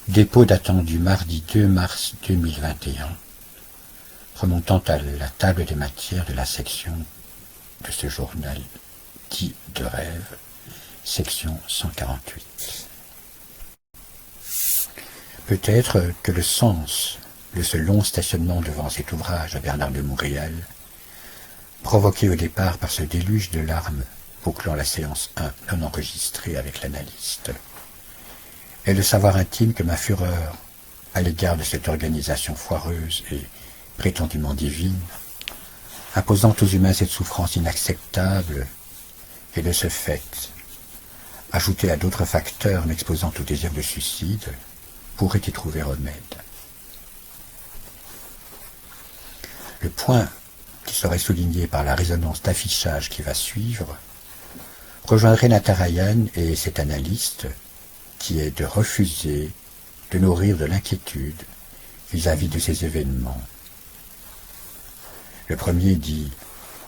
Dépôt datant du mardi 2 mars 2021, remontant à la table des matières de la section de ce journal dit de rêve, section 148. Peut-être que le sens de ce long stationnement devant cet ouvrage à Bernard de Montréal, provoqué au départ par ce déluge de larmes bouclant la séance 1 non enregistrée avec l'analyste, est le savoir intime que ma fureur à l'égard de cette organisation foireuse et prétendument divine, imposant aux humains cette souffrance inacceptable, et de ce fait, ajoutée à d'autres facteurs m'exposant au désir de suicide, pourrait y trouver remède. Le point qui serait souligné par la résonance d'affichage qui va suivre rejoindrait Natarayan et cet analyste qui est de refuser de nourrir de l'inquiétude vis-à-vis de ces événements. Le premier dit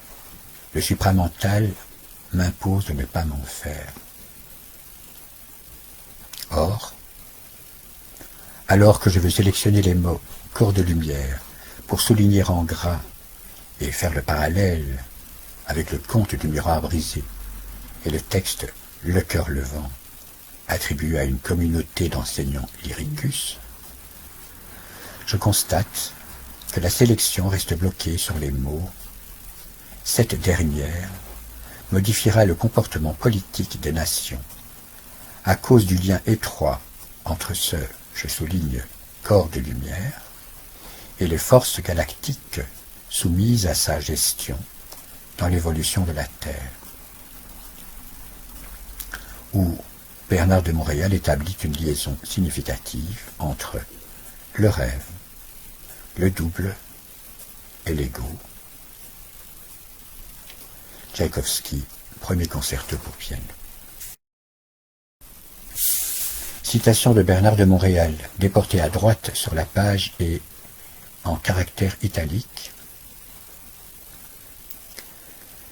« Le supramental m'impose de ne pas m'en faire. » Or, alors que je veux sélectionner les mots « corps de lumière » pour souligner en gras et faire le parallèle avec le conte du miroir brisé et le texte « Le cœur levant » attribué à une communauté d'enseignants lyricus, je constate que la sélection reste bloquée sur les mots « Cette dernière modifiera le comportement politique des nations à cause du lien étroit entre ce, je souligne, corps de lumière et les forces galactiques soumises à sa gestion dans l'évolution de la Terre. » Où Bernard de Montréal établit une liaison significative entre le rêve, le double et l'ego. Tchaïkovski, premier concerto pour piano. Citation de Bernard de Montréal, déportée à droite sur la page et en caractères italiques.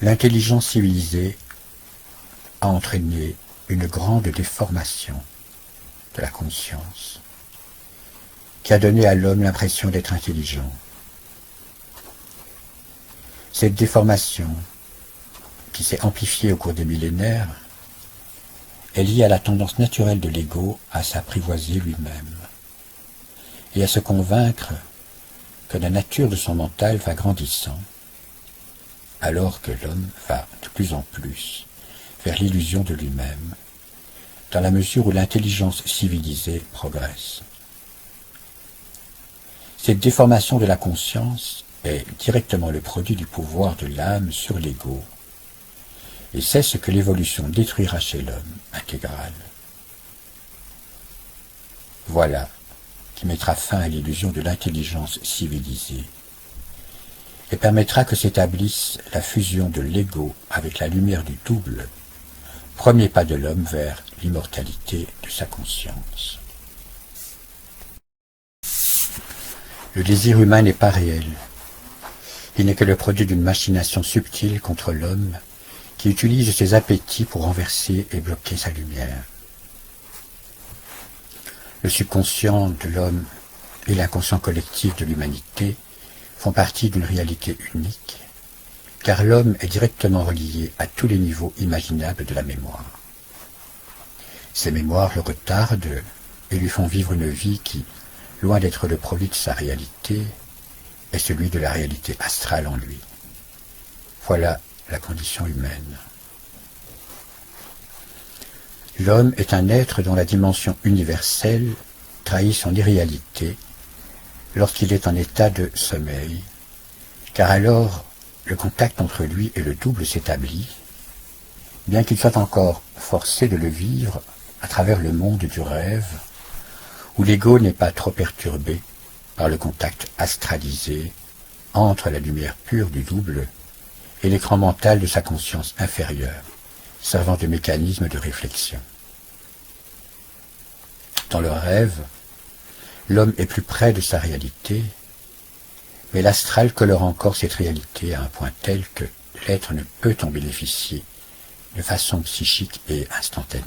L'intelligence civilisée a entraîné une grande déformation de la conscience qui a donné à l'homme l'impression d'être intelligent. Cette déformation, qui s'est amplifiée au cours des millénaires, est liée à la tendance naturelle de l'ego à s'apprivoiser lui-même et à se convaincre que la nature de son mental va grandissant, alors que l'homme va de plus en plus vers l'illusion de lui-même, dans la mesure où l'intelligence civilisée progresse. Cette déformation de la conscience est directement le produit du pouvoir de l'âme sur l'ego, et c'est ce que l'évolution détruira chez l'homme intégral. Voilà qui mettra fin à l'illusion de l'intelligence civilisée et permettra que s'établisse la fusion de l'ego avec la lumière du double, premier pas de l'homme vers l'immortalité de sa conscience. Le désir humain n'est pas réel. Il n'est que le produit d'une machination subtile contre l'homme qui utilise ses appétits pour renverser et bloquer sa lumière. Le subconscient de l'homme et l'inconscient collectif de l'humanité font partie d'une réalité unique, car l'homme est directement relié à tous les niveaux imaginables de la mémoire. Ces mémoires le retardent et lui font vivre une vie qui, loin d'être le produit de sa réalité, est celui de la réalité astrale en lui. Voilà la condition humaine. L'homme est un être dont la dimension universelle trahit son irréalité lorsqu'il est en état de sommeil, car alors le contact entre lui et le double s'établit, bien qu'il soit encore forcé de le vivre à travers le monde du rêve, où l'ego n'est pas trop perturbé par le contact astralisé entre la lumière pure du double et l'écran mental de sa conscience inférieure, servant de mécanisme de réflexion. Dans le rêve, l'homme est plus près de sa réalité, mais l'astral colore encore cette réalité à un point tel que l'être ne peut en bénéficier de façon psychique et instantanée.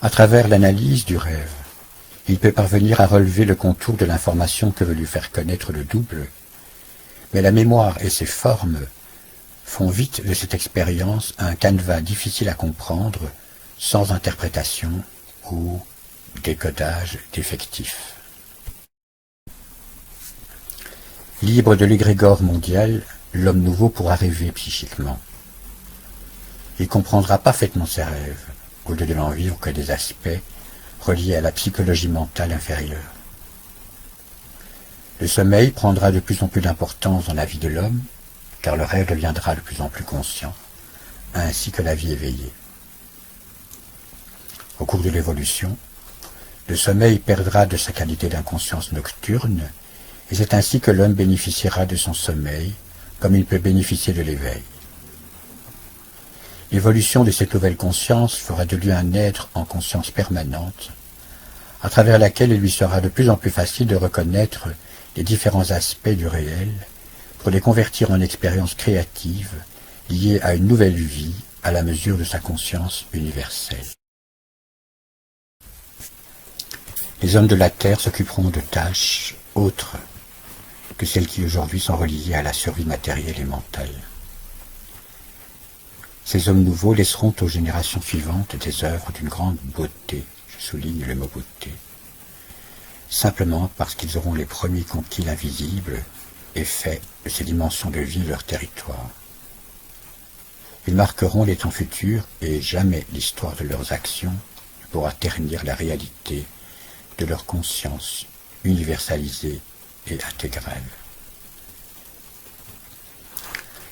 À travers l'analyse du rêve, il peut parvenir à relever le contour de l'information que veut lui faire connaître le double, mais la mémoire et ses formes font vite de cette expérience un canevas difficile à comprendre, sans interprétation ou décodage défectif. Libre de l'égrégore mondial, l'homme nouveau pourra rêver psychiquement. Il comprendra parfaitement ses rêves, au lieu de n'en vivre que des aspects reliés à la psychologie mentale inférieure. Le sommeil prendra de plus en plus d'importance dans la vie de l'homme, car le rêve deviendra de plus en plus conscient, ainsi que la vie éveillée. Au cours de l'évolution, le sommeil perdra de sa qualité d'inconscience nocturne, et c'est ainsi que l'homme bénéficiera de son sommeil, comme il peut bénéficier de l'éveil. L'évolution de cette nouvelle conscience fera de lui un être en conscience permanente, à travers laquelle il lui sera de plus en plus facile de reconnaître les différents aspects du réel, pour les convertir en expériences créatives liées à une nouvelle vie à la mesure de sa conscience universelle. Les hommes de la Terre s'occuperont de tâches autres que celles qui aujourd'hui sont reliées à la survie matérielle et mentale. Ces hommes nouveaux laisseront aux générations suivantes des œuvres d'une grande beauté, je souligne le mot beauté, simplement parce qu'ils auront les premiers conquis l'invisible et fait de ces dimensions de vie leur territoire. Ils marqueront les temps futurs et jamais l'histoire de leurs actions ne pourra ternir la réalité de leur conscience universalisée et intégrale.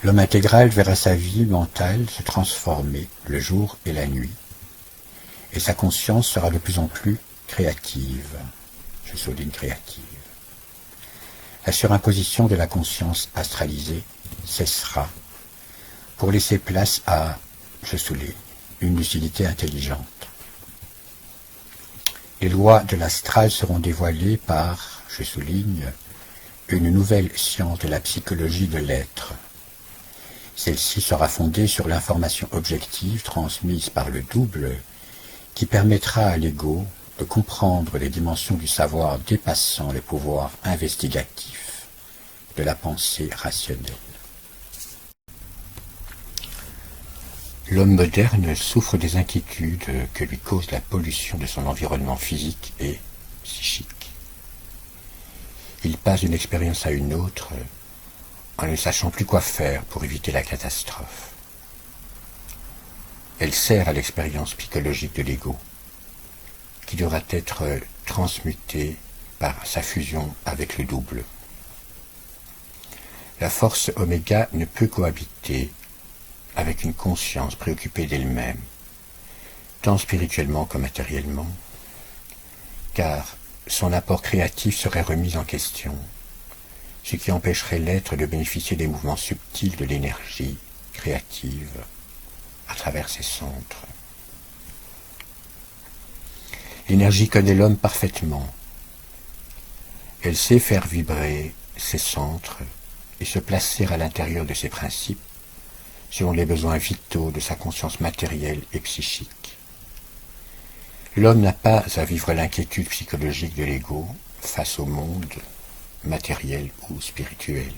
L'homme intégral verra sa vie mentale se transformer le jour et la nuit, et sa conscience sera de plus en plus créative. Je souligne créative. La surimposition de la conscience astralisée cessera pour laisser place à, je souligne, une lucidité intelligente. Les lois de l'astral seront dévoilées par, je souligne, une nouvelle science de la psychologie de l'être. Celle-ci sera fondée sur l'information objective transmise par le double qui permettra à l'ego de comprendre les dimensions du savoir dépassant les pouvoirs investigatifs de la pensée rationnelle. L'homme moderne souffre des inquiétudes que lui cause la pollution de son environnement physique et psychique. Il passe d'une expérience à une autre en ne sachant plus quoi faire pour éviter la catastrophe. Elle sert à l'expérience psychologique de l'ego, qui devra être transmutée par sa fusion avec le double. La force oméga ne peut cohabiter avec une conscience préoccupée d'elle-même, tant spirituellement que matériellement, car son apport créatif serait remis en question, ce qui empêcherait l'être de bénéficier des mouvements subtils de l'énergie créative à travers ses centres. L'énergie connaît l'homme parfaitement. Elle sait faire vibrer ses centres et se placer à l'intérieur de ses principes selon les besoins vitaux de sa conscience matérielle et psychique. L'homme n'a pas à vivre l'inquiétude psychologique de l'ego face au monde matériel ou spirituel.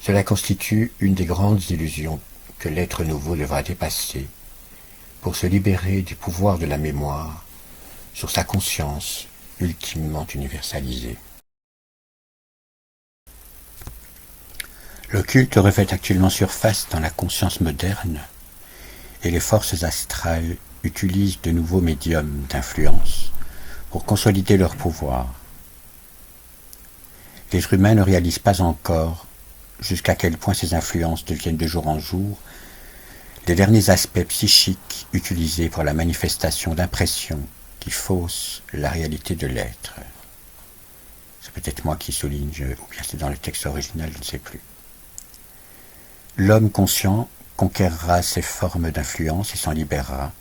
Cela constitue une des grandes illusions que l'être nouveau devra dépasser pour se libérer du pouvoir de la mémoire sur sa conscience ultimement universalisée. L'occulte refait actuellement surface dans la conscience moderne et les forces astrales utilisent de nouveaux médiums d'influence pour consolider leur pouvoir. Les humains ne réalisent pas encore jusqu'à quel point ces influences deviennent de jour en jour les derniers aspects psychiques utilisés pour la manifestation d'impressions qui faussent la réalité de l'être. C'est peut-être moi qui souligne, ou bien c'est dans le texte original, je ne sais plus. L'homme conscient conquérera ces formes d'influence et s'en libérera,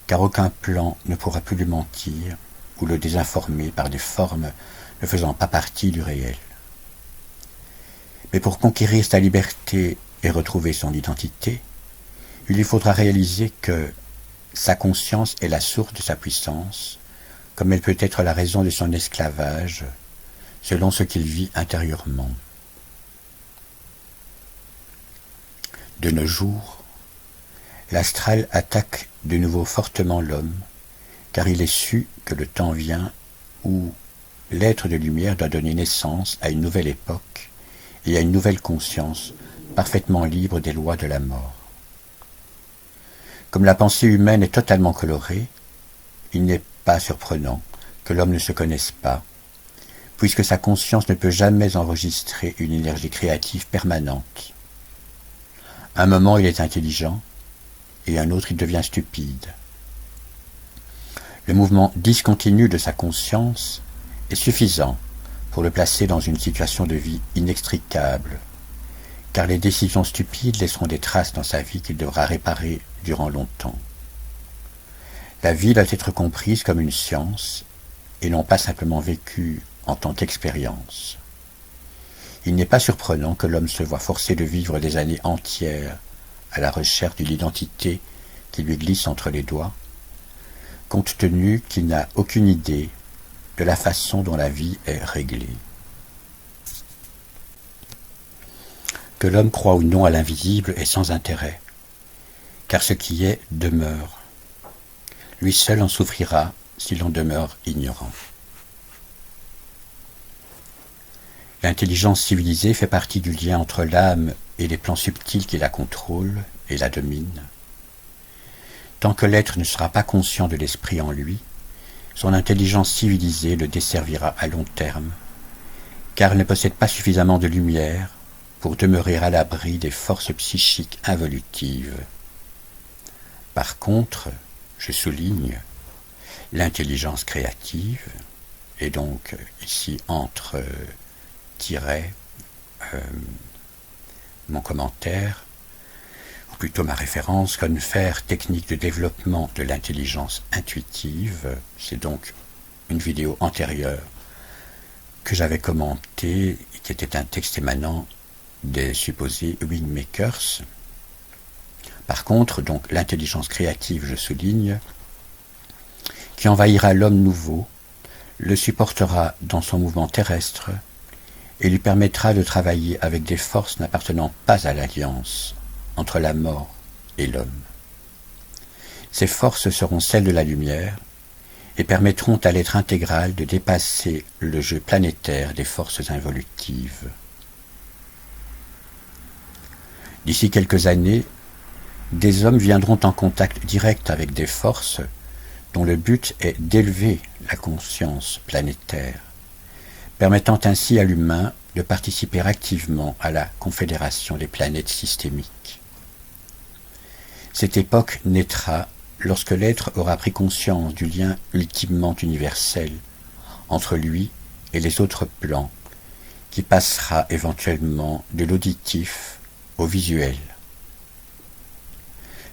car aucun plan ne pourra plus lui mentir ou le désinformer par des formes ne faisant pas partie du réel. Mais pour conquérir sa liberté et retrouver son identité, il lui faudra réaliser que sa conscience est la source de sa puissance, comme elle peut être la raison de son esclavage, selon ce qu'il vit intérieurement. De nos jours, l'astral attaque de nouveau fortement l'homme, car il est su que le temps vient où l'être de lumière doit donner naissance à une nouvelle époque et à une nouvelle conscience parfaitement libre des lois de la mort. Comme la pensée humaine est totalement colorée, il n'est pas surprenant que l'homme ne se connaisse pas, puisque sa conscience ne peut jamais enregistrer une énergie créative permanente. Un moment il est intelligent, et un autre il devient stupide. Le mouvement discontinu de sa conscience est suffisant pour le placer dans une situation de vie inextricable, car les décisions stupides laisseront des traces dans sa vie qu'il devra réparer durant longtemps. La vie doit être comprise comme une science et non pas simplement vécue en tant qu'expérience. Il n'est pas surprenant que l'homme se voie forcé de vivre des années entières à la recherche d'une identité qui lui glisse entre les doigts, compte tenu qu'il n'a aucune idée de la façon dont la vie est réglée. Que l'homme croit ou non à l'invisible est sans intérêt, car ce qui est demeure. Lui seul en souffrira s'il en demeure ignorant. L'intelligence civilisée fait partie du lien entre l'âme et les plans subtils qui la contrôlent et la dominent. Tant que l'être ne sera pas conscient de l'esprit en lui, son intelligence civilisée le desservira à long terme, car elle ne possède pas suffisamment de lumière pour demeurer à l'abri des forces psychiques involutives. Par contre, je souligne, l'intelligence créative, et donc ici entre tirets mon commentaire, ou plutôt ma référence, Confer, technique de développement de l'intelligence intuitive, c'est donc une vidéo antérieure que j'avais commentée, qui était un texte émanant des supposés wingmakers. Par contre, donc l'intelligence créative, je souligne, qui envahira l'homme nouveau, le supportera dans son mouvement terrestre et lui permettra de travailler avec des forces n'appartenant pas à l'alliance entre la mort et l'homme. Ces forces seront celles de la lumière et permettront à l'être intégral de dépasser le jeu planétaire des forces involutives. D'ici quelques années, des hommes viendront en contact direct avec des forces dont le but est d'élever la conscience planétaire, permettant ainsi à l'humain de participer activement à la confédération des planètes systémiques. Cette époque naîtra lorsque l'être aura pris conscience du lien ultimement universel entre lui et les autres plans, qui passera éventuellement de l'auditif au visuel.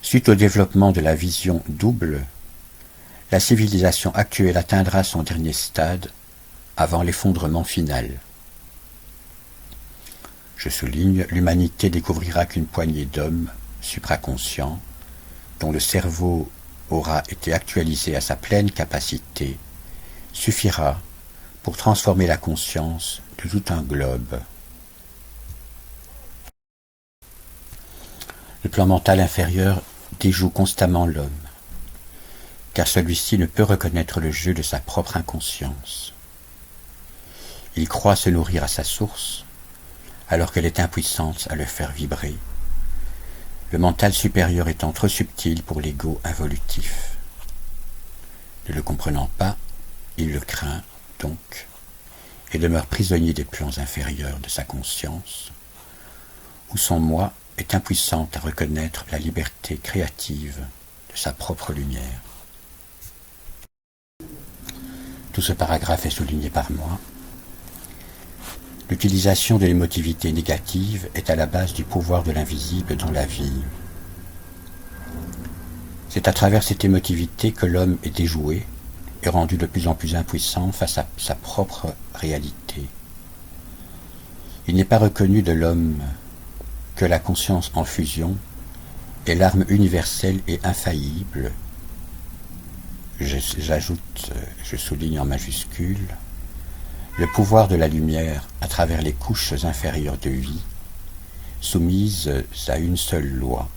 Suite au développement de la vision double, la civilisation actuelle atteindra son dernier stade avant l'effondrement final. Je souligne, l'humanité découvrira qu'une poignée d'hommes supraconscients, dont le cerveau aura été actualisé à sa pleine capacité, suffira pour transformer la conscience de tout un globe. Le plan mental inférieur déjoue constamment l'homme, car celui-ci ne peut reconnaître le jeu de sa propre inconscience. Il croit se nourrir à sa source, alors qu'elle est impuissante à le faire vibrer, le mental supérieur étant trop subtil pour l'ego involutif. Ne le comprenant pas, il le craint donc, et demeure prisonnier des plans inférieurs de sa conscience, où son moi est impuissant à reconnaître la liberté créative de sa propre lumière. Tout ce paragraphe est souligné par moi. L'utilisation de l'émotivité négative est à la base du pouvoir de l'invisible dans la vie. C'est à travers cette émotivité que l'homme est déjoué et rendu de plus en plus impuissant face à sa propre réalité. Il n'est pas reconnu de l'homme que la conscience en fusion est l'arme universelle et infaillible j'ajoute, je souligne en majuscule, le pouvoir de la lumière à travers les couches inférieures de vie, soumises à une seule loi,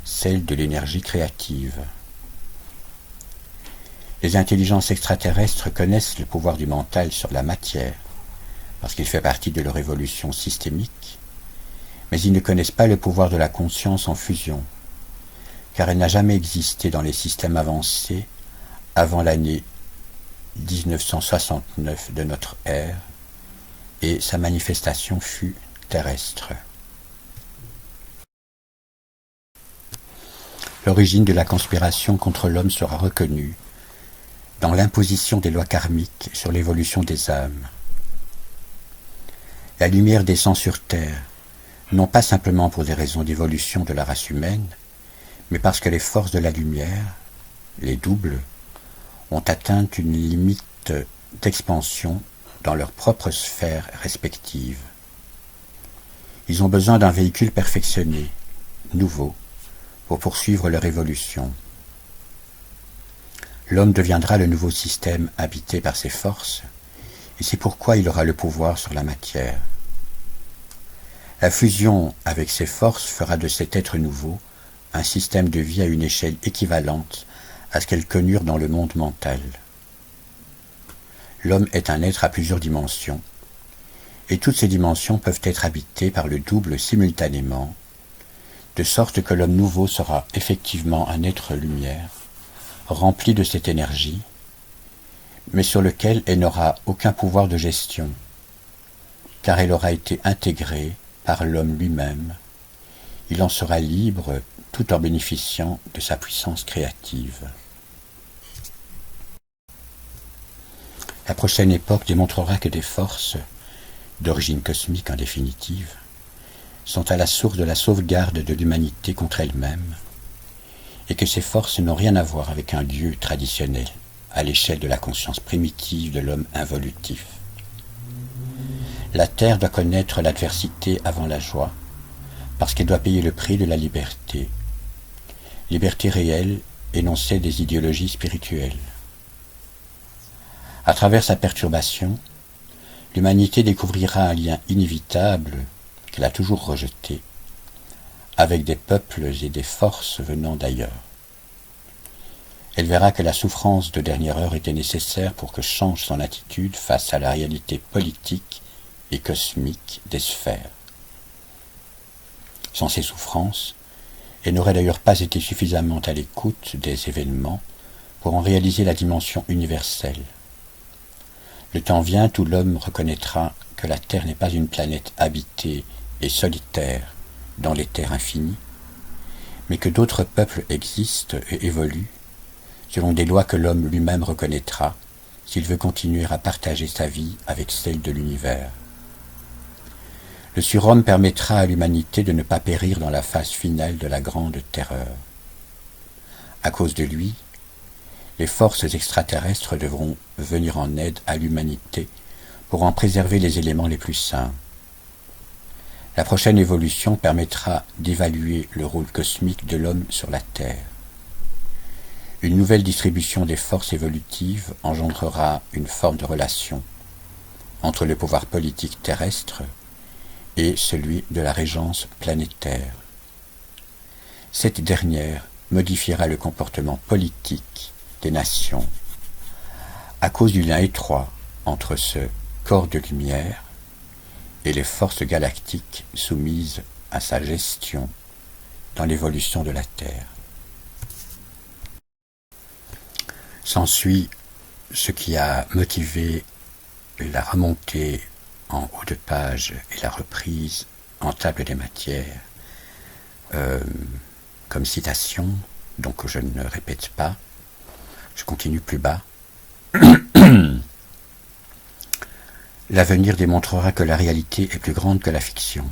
celle de l'énergie créative. Les intelligences extraterrestres connaissent le pouvoir du mental sur la matière, parce qu'il fait partie de leur évolution systémique, mais ils ne connaissent pas le pouvoir de la conscience en fusion, car elle n'a jamais existé dans les systèmes avancés avant l'année 1969 de notre ère, et sa manifestation fut terrestre. L'origine de la conspiration contre l'homme sera reconnue dans l'imposition des lois karmiques sur l'évolution des âmes. La lumière descend sur Terre, non pas simplement pour des raisons d'évolution de la race humaine, mais parce que les forces de la lumière, les doubles, ont atteint une limite d'expansion dans leurs propres sphères respectives. Ils ont besoin d'un véhicule perfectionné, nouveau, pour poursuivre leur évolution. L'homme deviendra le nouveau système habité par ses forces, et c'est pourquoi il aura le pouvoir sur la matière. La fusion avec ses forces fera de cet être nouveau un système de vie à une échelle équivalente à ce qu'elles connurent dans le monde mental. L'homme est un être à plusieurs dimensions, et toutes ces dimensions peuvent être habitées par le double simultanément, de sorte que l'homme nouveau sera effectivement un être lumière, rempli de cette énergie, mais sur lequel elle n'aura aucun pouvoir de gestion, car elle aura été intégrée par l'homme lui-même. Il en sera libre tout en bénéficiant de sa puissance créative. La prochaine époque démontrera que des forces, d'origine cosmique en définitive, sont à la source de la sauvegarde de l'humanité contre elle-même, et que ces forces n'ont rien à voir avec un Dieu traditionnel, à l'échelle de la conscience primitive de l'homme involutif. La Terre doit connaître l'adversité avant la joie, parce qu'elle doit payer le prix de la liberté. Liberté réelle, énoncée des idéologies spirituelles. À travers sa perturbation, l'humanité découvrira un lien inévitable qu'elle a toujours rejeté, avec des peuples et des forces venant d'ailleurs. Elle verra que la souffrance de dernière heure était nécessaire pour que change son attitude face à la réalité politique et cosmique des sphères. Sans ces souffrances, elle n'aurait d'ailleurs pas été suffisamment à l'écoute des événements pour en réaliser la dimension universelle. Le temps vient où l'homme reconnaîtra que la Terre n'est pas une planète habitée et solitaire dans les terres infinies, mais que d'autres peuples existent et évoluent selon des lois que l'homme lui-même reconnaîtra s'il veut continuer à partager sa vie avec celle de l'univers. Le surhomme permettra à l'humanité de ne pas périr dans la phase finale de la grande terreur. À cause de lui, les forces extraterrestres devront venir en aide à l'humanité pour en préserver les éléments les plus sains. La prochaine évolution permettra d'évaluer le rôle cosmique de l'homme sur la Terre. Une nouvelle distribution des forces évolutives engendrera une forme de relation entre le pouvoir politique terrestre et celui de la régence planétaire. Cette dernière modifiera le comportement politique des nations à cause du lien étroit entre ce corps de lumière et les forces galactiques soumises à sa gestion dans l'évolution de la Terre. S'ensuit ce qui a motivé la remontée en haut de page et la reprise en table des matières comme citation, donc je ne répète pas, je continue plus bas. L'avenir démontrera que la réalité est plus grande que la fiction.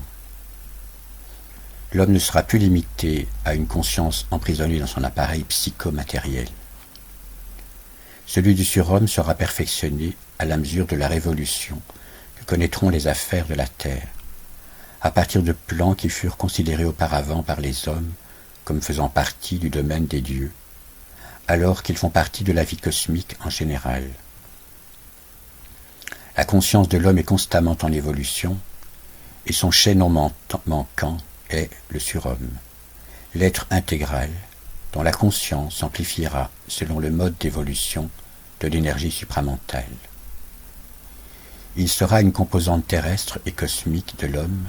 L'homme ne sera plus limité à une conscience emprisonnée dans son appareil psychomatériel. Celui du surhomme sera perfectionné à la mesure de la révolution que connaîtront les affaires de la terre, à partir de plans qui furent considérés auparavant par les hommes comme faisant partie du domaine des dieux, alors qu'ils font partie de la vie cosmique en général. La conscience de l'homme est constamment en évolution, et son chaînon manquant est le surhomme, l'être intégral, dont la conscience s'amplifiera selon le mode d'évolution de l'énergie supramentale. Il sera une composante terrestre et cosmique de l'homme,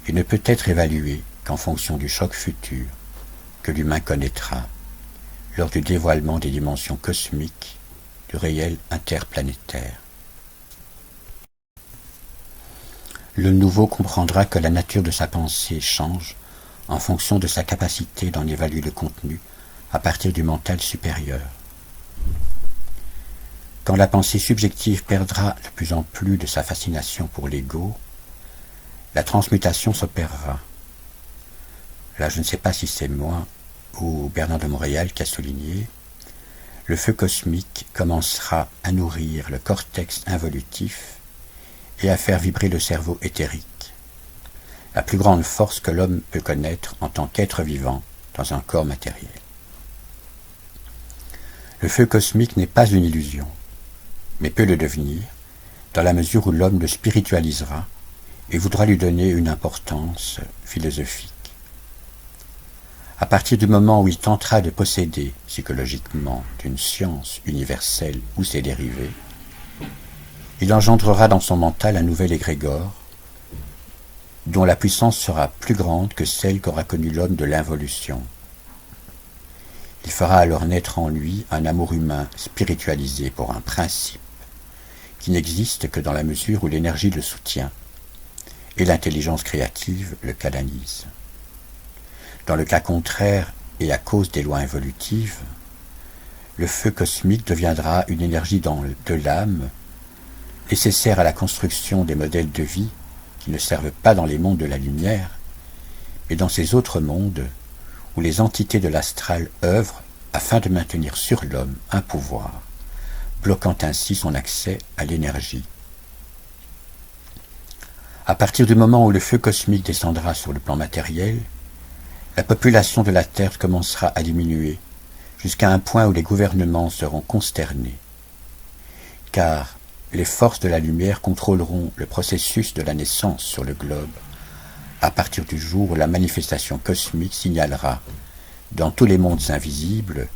et ne peut être évalué qu'en fonction du choc futur que l'humain connaîtra lors du dévoilement des dimensions cosmiques du réel interplanétaire. Le nouveau comprendra que la nature de sa pensée change en fonction de sa capacité d'en évaluer le contenu à partir du mental supérieur. Quand la pensée subjective perdra de plus en plus de sa fascination pour l'ego, la transmutation s'opérera. Là, je ne sais pas si c'est moi ou Bernard de Montréal qui a souligné, le feu cosmique commencera à nourrir le cortex involutif et à faire vibrer le cerveau éthérique, la plus grande force que l'homme peut connaître en tant qu'être vivant dans un corps matériel. Le feu cosmique n'est pas une illusion, mais peut le devenir, dans la mesure où l'homme le spiritualisera et voudra lui donner une importance philosophique. À partir du moment où il tentera de posséder psychologiquement d'une science universelle ou ses dérivés, il engendrera dans son mental un nouvel égrégore, dont la puissance sera plus grande que celle qu'aura connue l'homme de l'involution. Il fera alors naître en lui un amour humain spiritualisé pour un principe, qui n'existe que dans la mesure où l'énergie le soutient, et l'intelligence créative le canalise. Dans le cas contraire, et à cause des lois évolutives, le feu cosmique deviendra une énergie de l'âme, nécessaire à la construction des modèles de vie qui ne servent pas dans les mondes de la lumière, mais dans ces autres mondes où les entités de l'astral œuvrent afin de maintenir sur l'homme un pouvoir, bloquant ainsi son accès à l'énergie. À partir du moment où le feu cosmique descendra sur le plan matériel, la population de la Terre commencera à diminuer, jusqu'à un point où les gouvernements seront consternés. Car les forces de la lumière contrôleront le processus de la naissance sur le globe, à partir du jour où la manifestation cosmique signalera, dans tous les mondes invisibles,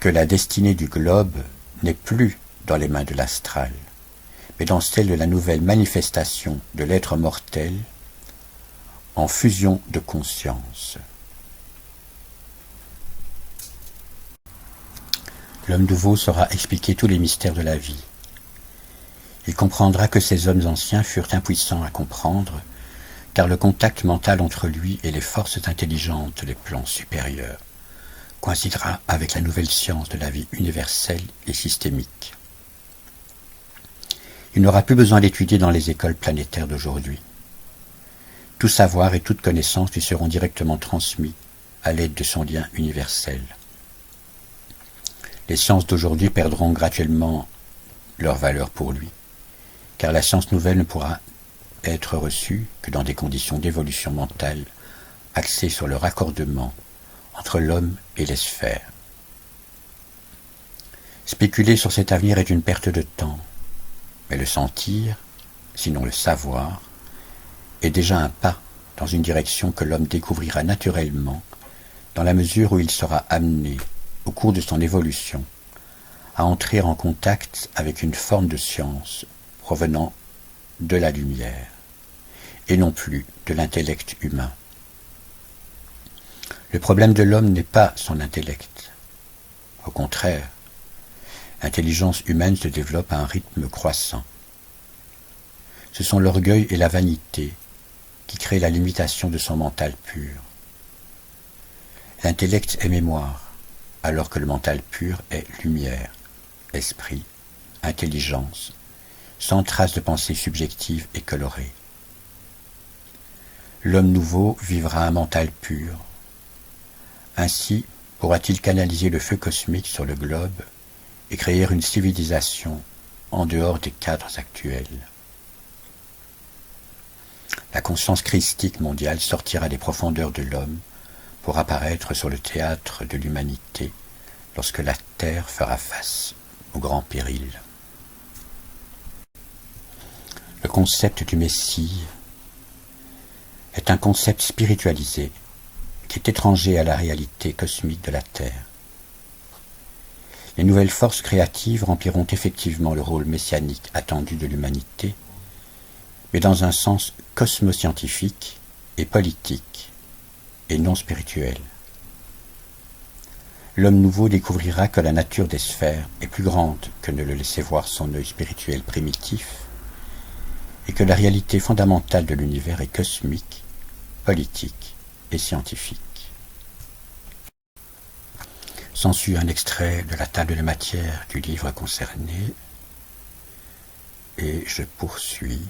que la destinée du globe n'est plus dans les mains de l'astral, mais dans celle de la nouvelle manifestation de l'être mortel en fusion de conscience. L'homme nouveau saura expliquer tous les mystères de la vie. Il comprendra que ces hommes anciens furent impuissants à comprendre, car le contact mental entre lui et les forces intelligentes des plans supérieurs coïncidera avec la nouvelle science de la vie universelle et systémique. Il n'aura plus besoin d'étudier dans les écoles planétaires d'aujourd'hui. Tout savoir et toute connaissance lui seront directement transmis à l'aide de son lien universel. Les sciences d'aujourd'hui perdront graduellement leur valeur pour lui, car la science nouvelle ne pourra être reçue que dans des conditions d'évolution mentale axées sur le raccordement entre l'homme et les sphères. Spéculer sur cet avenir est une perte de temps, mais le sentir, sinon le savoir, est déjà un pas dans une direction que l'homme découvrira naturellement dans la mesure où il sera amené, au cours de son évolution, à entrer en contact avec une forme de science provenant de la lumière, et non plus de l'intellect humain. Le problème de l'homme n'est pas son intellect. Au contraire, l'intelligence humaine se développe à un rythme croissant. Ce sont l'orgueil et la vanité qui créent la limitation de son mental pur. L'intellect est mémoire, alors que le mental pur est lumière, esprit, intelligence, sans trace de pensée subjective et colorée. L'homme nouveau vivra un mental pur. Ainsi pourra-t-il canaliser le feu cosmique sur le globe et créer une civilisation en dehors des cadres actuels. La conscience christique mondiale sortira des profondeurs de l'homme pour apparaître sur le théâtre de l'humanité lorsque la terre fera face au grand péril. Le concept du Messie est un concept spiritualisé qui est étranger à la réalité cosmique de la Terre. Les nouvelles forces créatives rempliront effectivement le rôle messianique attendu de l'humanité, mais dans un sens cosmoscientifique et politique, et non spirituel. L'homme nouveau découvrira que la nature des sphères est plus grande que ne le laissait voir son œil spirituel primitif, et que la réalité fondamentale de l'univers est cosmique, politique et scientifique. S'ensuit un extrait de la table de matière du livre concerné, et je poursuis.